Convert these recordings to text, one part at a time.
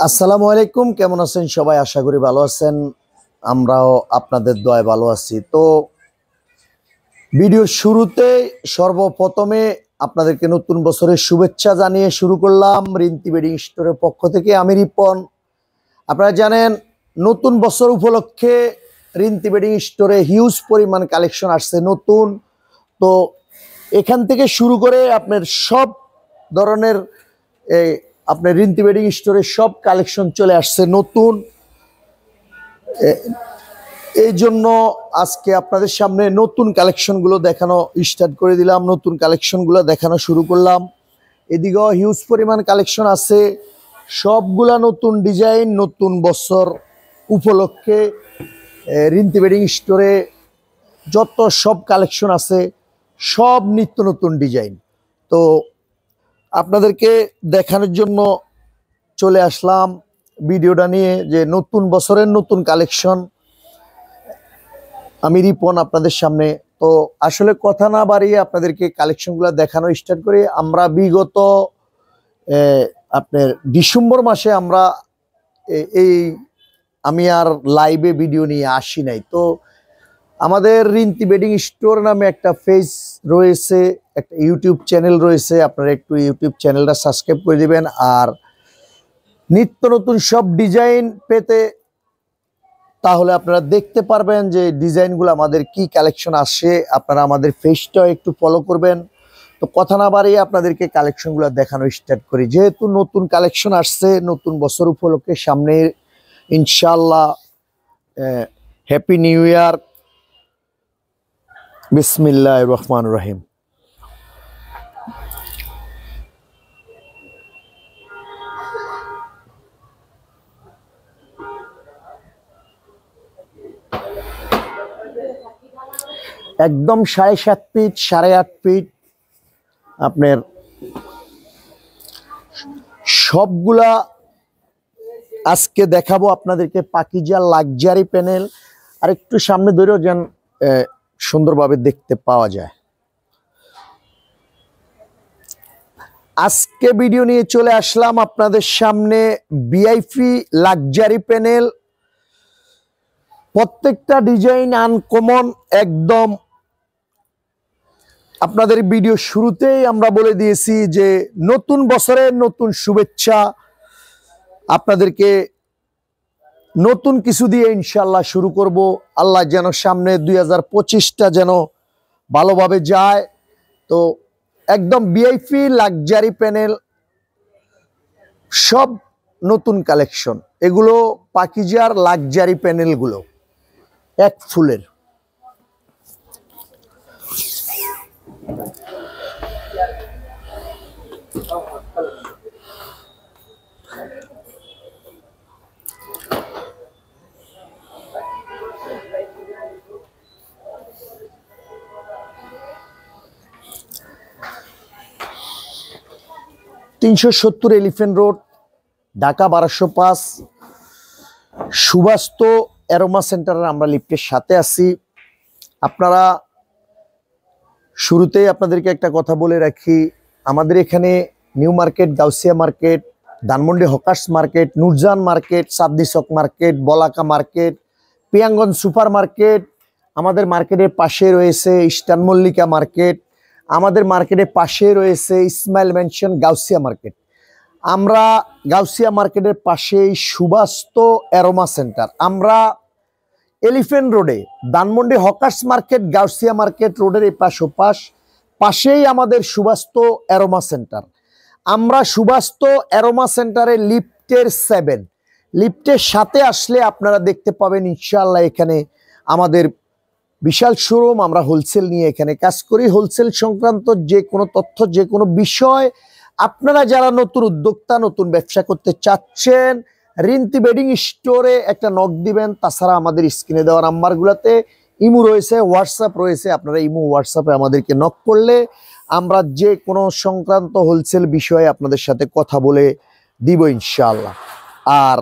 আসসালামু আলাইকুম, কেমন আছেন সবাই? আশা করি ভালো আছেন। আমরাও আপনাদের দোয়ায় ভালো আছি। তো ভিডিওর শুরুতে সর্বপ্রথমে আপনাদেরকে নতুন বছরের শুভেচ্ছা জানিয়ে শুরু করলাম রিন্তি বেডিং স্টোরের পক্ষ থেকে। আমি রিপন। আপনারা জানেন নতুন বছর উপলক্ষে রিন্তি বেডিং স্টোরে হিউজ পরিমাণ কালেকশন আসছে নতুন। তো এখান থেকে শুরু করে আপনার সব ধরনের আপনার রিন্তি বেডিং স্টোরে সব কালেকশন চলে আসছে নতুন। এই জন্য আজকে আপনাদের সামনে নতুন কালেকশনগুলো দেখানো স্টার্ট করে দিলাম, নতুন কালেকশনগুলো দেখানো শুরু করলাম। এদিকেও হিউজ পরিমাণ কালেকশন আছে, সবগুলা নতুন ডিজাইন। নতুন বছর উপলক্ষে রিন্তি বেডিং স্টোরে যত সব কালেকশন আছে সব নিত্য নতুন ডিজাইন। তো আপনাদেরকে দেখানোর জন্য চলে আসলাম ভিডিওটা নিয়ে যে নতুন বছরের নতুন কালেকশন। আমি রিপন আপনাদের সামনে। তো আসলে কথা না বাড়িয়ে আপনাদেরকে কালেকশনগুলো দেখানো স্টার্ট করি। আমরা বিগত আপনার ডিসেম্বর মাসে আমি আর লাইভে ভিডিও নিয়ে আসি নাই। তো আমাদের রিন্তি বেডিং স্টোর নামে একটা পেজ রয়েছে, একটা ইউটিউব চ্যানেল রয়েছে। আপনারা একটু ইউটিউব চ্যানেলটা সাবস্ক্রাইব করে দিবেন। আর নিত্য নতুন সব ডিজাইন পেতে তাহলে আপনারা দেখতে পারবেন যে ডিজাইনগুলো আমাদের কি কালেকশন আসে। আপনারা আমাদের পেজটাও একটু ফলো করবেন। তো কথা না বাড়িয়ে আপনাদেরকে কালেকশনগুলো দেখানো স্টার্ট করি। যেহেতু নতুন কালেকশন আসছে নতুন বছর উপলক্ষে, সামনে ইনশাআল্লাহ হ্যাপি নিউ ইয়ার। বিসমিল্লাহির রহমানির রহিম। একদম 7.5 ফিট 8.5 ফিট আপনার সবগুলা আজকে দেখাবো আপনাদেরকে। Pakeezah luxury panel. আর একটু সামনে ধরেও যেন সুন্দরভাবে দেখতে পাওয়া যায়। আজকে ভিডিও নিয়ে চলে আসলাম আপনাদের সামনে ভিআইপি লাক্সারি প্যানেল। প্রত্যেকটা ডিজাইন আনকমন একদম। আপনাদের ভিডিও শুরুতেই আমরা বলে দিয়েছি যে নতুন বছরের নতুন শুভেচ্ছা। আপনাদেরকে নতুন কিছু দিয়ে ইনশাল্লাহ শুরু করব। আল্লাহ যেন সামনে 2025টা যেন ভালোভাবে যায়। তো একদম ভিআইপি লাক্সারি প্যানেল, সব নতুন কালেকশন। এগুলো পাকিজার লাক্সারি প্যানেলগুলো এক ফুলের। (370) elephant road, Dhaka 1205, Subastu aroma সেন্টারের আমরা লিফটের সাথে আছি। আপনারা শুরুতেই আপনাদেরকে একটা কথা বলে রাখি, আমাদের এখানে new market, Gausia market, Dhanmondi hawkers market, Nurjan market, সাবদি চক market, Balaka market, Piyangan super market, আমাদের মার্কেটের পাশে রয়েছে ইস্টার্ন মল্লিকা মার্কেট, আমাদের মার্কেটের পাশে রয়েছে ইসমাইল ম্যানশন গাউসিয়া মার্কেট। আমরা গাউসিয়া মার্কেটের পাশেই সুবাস্ত অ্যারোমা সেন্টার। আমরা এলিফ্যান্ট রোডে Dhanmondi hawkers market, Gausia market রোডের এই পাশেই আমাদের সুবাস্ত অ্যারোমা সেন্টার। আমরা সুবাস্ত অ্যারোমা সেন্টারে লিফটের 7, লিফটের সাথে আসলে আপনারা দেখতে পাবেন ইনশাআল্লাহ এখানে আমাদের বিশাল শোরুম। আমরা হোলসেল নিয়ে এখানে কাজ করি। হোলসেল সংক্রান্ত যে কোনো তথ্য, যে কোনো বিষয়, আপনারা যারা নতুন উদ্যোক্তা, নতুন ব্যবসা করতে চাচ্ছেন, রিন্তি বেডিং স্টোরে একটা নক দিবেন। তাছাড়া আমাদের স্ক্রিনে দেওয়া নাম্বারগুলোতে ইমো রয়েছে, হোয়াটসঅ্যাপ রয়েছে। আপনারা ইমো হোয়াটসঅ্যাপে আমাদেরকে নক করলে আমরা যে কোনো সংক্রান্ত হোলসেল বিষয়ে আপনাদের সাথে কথা বলে দিব ইনশাআল্লাহ। আর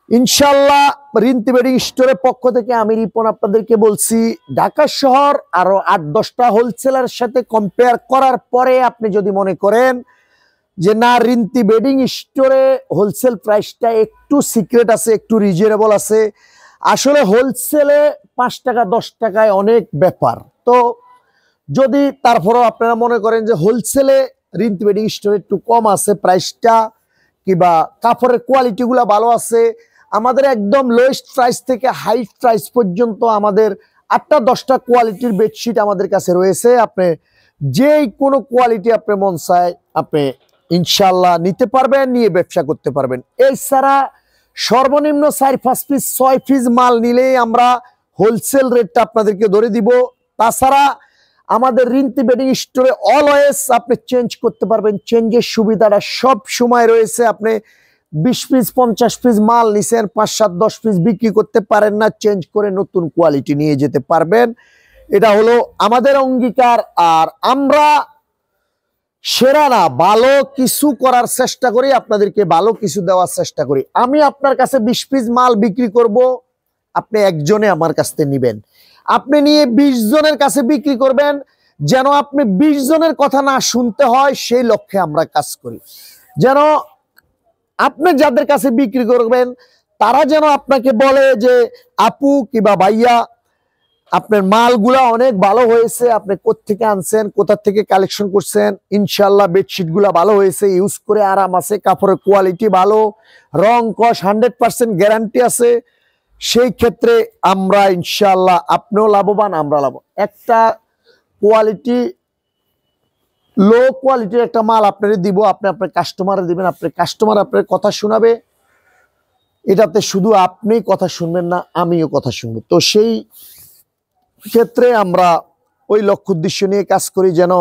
ইনশাআল্লাহ রিন্তি বেডিং স্টোরের পক্ষ থেকে আমি রিপন আপনাদেরকে বলছি, ঢাকা শহর আরো 8-10টা হোলসেলার সাথে কম্পেয়ার করার পরে আপনি যদি মনে করেন যে না রিন্তি বেডিং স্টোরে হোলসেল প্রাইসটা একটু সিক্রেট আছে, একটু রিজনেবল আছে। আসলে হোলসেলে 5 টাকা 10 টাকায় অনেক ব্যাপার। তো যদি তারপরও আপনারা মনে করেন যে হোলসেলে রিন্তি বেডিং স্টোরে একটু কম আছে প্রাইসটা, কিংবা কাপড়ের কোয়ালিটিগুলো ভালো আছে, আমাদের একদম লোয়েস্ট প্রাইস থেকে হাই প্রাইস পর্যন্ত আমাদের 8টা 10টা কোয়ালিটির বেডশিট আমাদের কাছে রয়েছে। আপনি যেই কোনো কোয়ালিটি আপনি মন চায় আপনি ইনশাল্লাহ নিতে পারবেন, নিয়ে ব্যবসা করতে পারবেন। এছাড়া সর্বনিম্ন 4-5 পিস 6 পিস মাল নিলেই আমরা হোলসেল রেটটা আপনাদেরকে ধরে দিব। তাছাড়া আমাদের রিন্তি বেডিং স্টোরে অলওয়েজ আপনি চেঞ্জ করতে পারবেন, চেঞ্জের সুবিধাটা সব সময় রয়েছে। আপনি 20 পিস 50 পিস মাল নিছেন, 5, 7, 10 পিস বিক্রি করতে পারেন না, চেঞ্জ করে নতুন কোয়ালিটি নিয়ে যেতে পারবেন। এটা হলো আমাদের অঙ্গীকার। আর আমরা সেরা না, ভালো কিছু করার চেষ্টা করি, আপনাদেরকে ভালো কিছু দেওয়ার চেষ্টা করি। আমি আপনার কাছে 20 পিস মাল বিক্রি করব, আপনি একজনে আমার কাছ থেকে নিবেন, আপনি নিয়ে 20 জনের কাছে বিক্রি করবেন, যেন আপনি 20 জনের কথা না শুনতে হয় সেই লক্ষ্যে আমরা কাজ করি। যেন আপনি যাদের কাছে বিক্রি করবেন তারা যেন আপনাকে বলে যে আপু কিংবা ভাইয়া আপনার মালগুলা অনেক ভালো হয়েছে, আপনি কোত্থেকে আনছেন, কোথা থেকে কালেকশন করছেন, ইনশাল্লাহ বেডশিট গুলা ভালো হয়েছে, ইউজ করে আরাম আছে, কাপড়ের কোয়ালিটি ভালো, রং কস 100% গ্যারান্টি আছে। সেই ক্ষেত্রে আমরা ইনশাল্লাহ আপনিও লাভবান, আমরা লাভ। একটা কোয়ালিটি লো কোয়ালিটির একটা মাল আপনাদের দিব, আপনি আপনার কাস্টমারে দিবেন, আপনার কাস্টমার আপনার কথা শোনাবে, এটাতে শুধু আপনি কথা শুনবেন না, আমিও কথা শুনবো। তো সেই ক্ষেত্রে আমরা ওই লক্ষ্য উদ্দেশ্য নিয়ে কাজ করি, যেন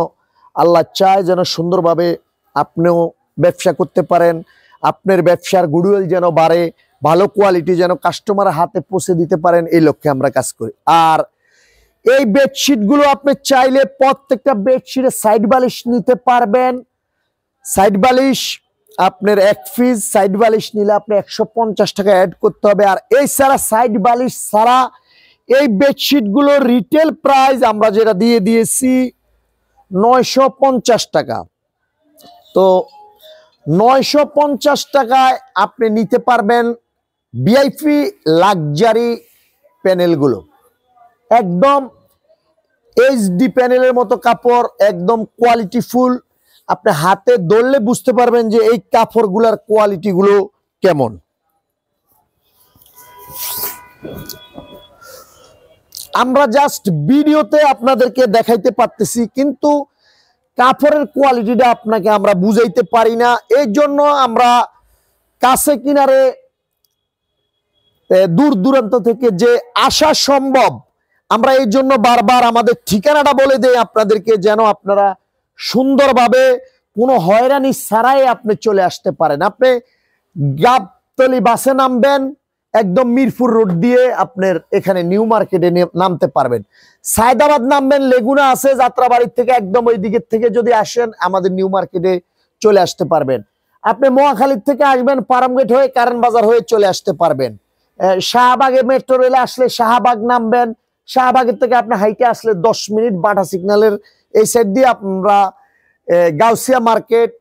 আল্লাহ চায় যেন সুন্দরভাবে আপনিও ব্যবসা করতে পারেন, আপনার ব্যবসার গুডউইল যেন বাড়ে, ভালো কোয়ালিটি যেন কাস্টমারের হাতে পৌঁছে দিতে পারেন, এই লক্ষ্যে আমরা কাজ করি। আর এই বেডশিট গুলো আপনি চাইলে প্রত্যেকটা বেডশিটের সাইড বালিশ নিতে পারবেন। সাইড বালিশ আপনার 1 পিস সাইড বালিশ নিলে আপনি 150 টাকা অ্যাড করতে হবে। আর এই ছাড়া সাইড বালিশ ছাড়া এই বেডশিট গুলো রিটেল প্রাইস আমরা যেটা দিয়ে দিয়েছি 950 টাকা। তো 950 টাকায় আপনি নিতে পারবেন ভিআইপি লাক্সারি প্যানেলগুলো, একদম এইচডি প্যানেলের মতো কাপড়, একদম কোয়ালিটি ফুল। আপনি হাতে ধরলে বুঝতে পারবেন যে এই কাপড়গুলোর কোয়ালিটি গুলো কেমন। আমরা জাস্ট ভিডিওতে আপনাদেরকে দেখাইতে পারতেছি, কিন্তু কাপড়ের কোয়ালিটিটা আপনাকে আমরা বুঝাইতে পারি না। এই জন্য আমরা কাছে কিনারে দূর দূরান্ত থেকে যে আসা সম্ভব, আমরা এই জন্য বারবার আমাদের ঠিকানাটা বলে দেই আপনাদেরকে, যেন আপনারা সুন্দরভাবে কোনো হয়রানি ছাড়াই আপনি চলে আসতে পারেন। আপনি গাবতলী বাসে নামবেন, একদম মিরপুর রোড দিয়ে আপনার এখানে নিউ মার্কেটে নামতে পারবেন। সায়দাবাদ নামবেন, লেগুনা আছে যাত্রাবাড়ির থেকে একদম ওই দিকের থেকে যদি আসেন আমাদের নিউ মার্কেটে চলে আসতে পারবেন। আপনি মহাখালীর থেকে আসবেন, ফার্মগেট হয়ে কারণ বাজার হয়ে চলে আসতে পারবেন। শাহবাগে মেট্রো রেলে আসলে শাহবাগ নামবেন, শাহবাগের থেকে আপনি হাইটে আসলে 10 মিনিট বাটা সিগন্যালের এই সাইড দিয়ে আমরা Gausia market,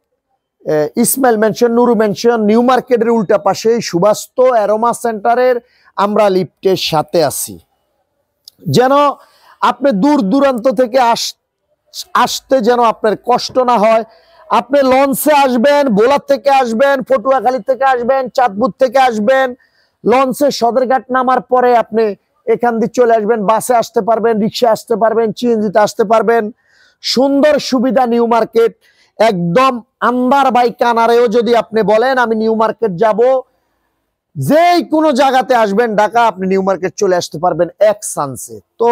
Ismail mention, Nuru mention, new মার্কেটের উল্টা পাশে সুবাস্ত অ্যারোমা সেন্টারের আমরা লিফটের সাথে আছি। যেন আপনি দূর দূরান্ত থেকে আসতে যেন আপনার কষ্ট না হয়। আপনি লঞ্চে আসবেন, ভোলা থেকে আসবেন, পটুয়াখালী থেকে আসবেন, চাঁদপুর থেকে আসবেন, লঞ্চে সদরঘাট নামার পরে আপনি এখান দিয়ে চলে আসবেন, বাসে আসতে পারবেন, রিক্সা আসতে পারবেন, সিএনজিতে আসতে পারবেন। সুন্দর সুবিধা নিউ মার্কেট একদম আন্দার বাই কানারেও যদি আপনি বলেন আমি নিউ মার্কেট যাব, যেই কোনো জায়গাতে আসবেন ঢাকা, আপনি নিউ মার্কেট চলে আসতে পারবেন এক চান্সে। তো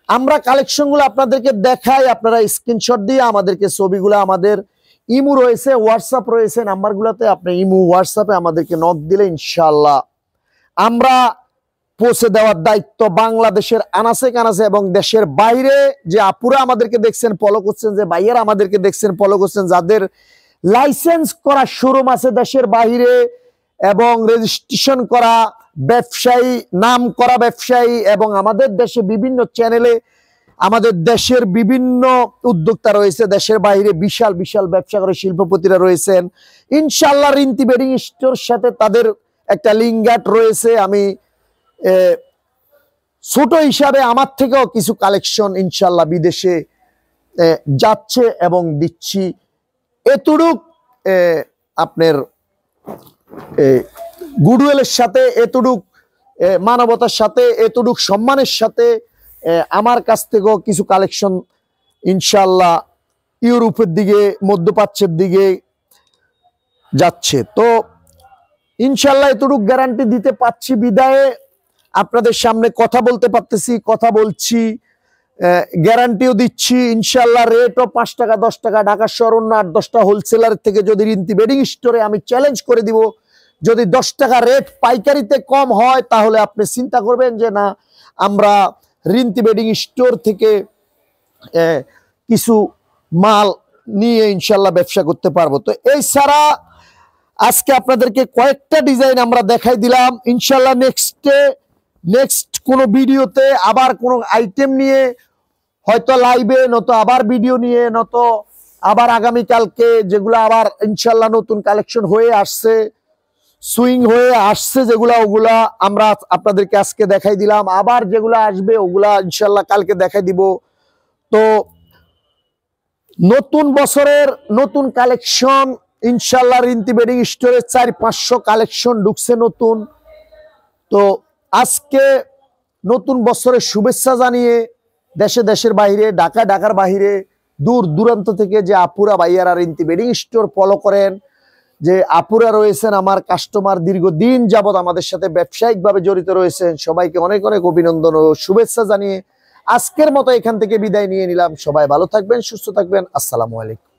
আমরা কালেকশনগুলো আপনাদেরকে দেখাই, আপনারা স্ক্রিনশট দিয়ে আমাদেরকে ছবিগুলো, আমাদের ইমু রয়েছে, হোয়াটসঅ্যাপ রয়েছে, নাম্বারগুলোতে আপনি ইমু হোয়াটসঅ্যাপে আমাদেরকে নক দিলে ইনশাআল্লাহ আমরা পৌঁছে দেওয়ার দায়িত্ব বাংলাদেশের আনাচে কানাচে এবং দেশের বাইরে যে আপুরা আমাদেরকে দেখছেন ফলো করছেন, যে ভাইয়েরা আমাদেরকে দেখছেন ফলো করছেন, যাদের লাইসেন্স করা শোরুম আছে দেশের বাইরে এবং রেজিস্ট্রেশন করা ব্যবসায়ী, নাম করা ব্যবসায়ী, এবং আমাদের দেশে বিভিন্ন চ্যানেলে আমাদের দেশের বিভিন্ন উদ্যোক্তা রয়েছে, দেশের বাইরে বিশাল বিশাল ব্যবসা করে শিল্পপতিরা রয়েছেন। ইনশাল্লাহ রিন্তি বেডিং স্টোর সাথে তাদের একটা লিঙ্গাট রয়েছে। আমি ছোট হিসাবে আমার থেকেও কিছু কালেকশন ইনশাল্লাহ বিদেশে যাচ্ছে এবং দিচ্ছি। এতটুক আপনার গুডউইলের সাথে, এতটুক মানবতার সাথে, এতটুক সম্মানের সাথে আমার কাছ থেকেও কিছু কালেকশন ইনশাল্লাহ ইউরোপের দিকে, মধ্যপ্রাচ্যের দিকে যাচ্ছে। তো ইনশাল্লাহ এতটুক গ্যারান্টি দিতে পারছি বিদায়ে আপনাদের সামনে কথা বলতে পারতেছি, কথা বলছি, গ্যারান্টিও দিচ্ছি। ইনশাল্লাহ রেটও 5 টাকা 10 টাকা, ঢাকা শহর অন্য 8-10টা হোলসেলার থেকে যদি রিন্তি বেডিং স্টোরে আমি চ্যালেঞ্জ করে দিব, যদি 10 টাকা রেট পাইকারিতে কম হয় তাহলে আপনি চিন্তা করবেন যে না, আমরা রিন্তি বেডিং স্টোর থেকে কিছু মাল নিয়ে ইনশাল্লাহ ব্যবসা করতে পারবো। তো এই ছাড়া আজকে আপনাদেরকে কয়েকটা ডিজাইন আমরা দেখাই দিলাম। ইনশাল্লাহ নেক্সট কোনো ভিডিওতে আবার কোনো আইটেম নিয়ে, হয়তো লাইভে, নয়তো আবার ভিডিও নিয়ে, নয়তো আবার আগামীকালকে, যেগুলো আবার ইনশাল্লাহ নতুন কালেকশন হয়ে আসছে, সুইং হয়ে আসছে যেগুলা, ওগুলা আমরা আপনাদেরকে আজকে দেখাই দিলাম। আবার যেগুলা আসবে ওগুলা ইনশাল্লাহ কালকে দেখাই দিব। তো নতুন বছরের নতুন কালেকশন ইনশাল্লাহ রিন্তি বেডিং স্টোরে 400-500 কালেকশন ঢুকছে নতুন। তো আজকে নতুন বছরের শুভেচ্ছা জানিয়ে দেশের বাইরে, ঢাকার বাইরে, দূর দূরান্ত থেকে যে আপুরা ভাইয়ারা রিন্তি বেডিং স্টোর ফলো করেন, যে আপুরা রয়েছেন আমার কাস্টমার, দীর্ঘদিন যাবত আমাদের সাথে ব্যবসায়িকভাবে জড়িত রয়েছেন, সবাইকে অনেক অনেক অভিনন্দন ও শুভেচ্ছা জানিয়ে আজকের মতো এখান থেকে বিদায় নিয়ে নিলাম। সবাই ভালো থাকবেন, সুস্থ থাকবেন। আসসালামু আলাইকুম।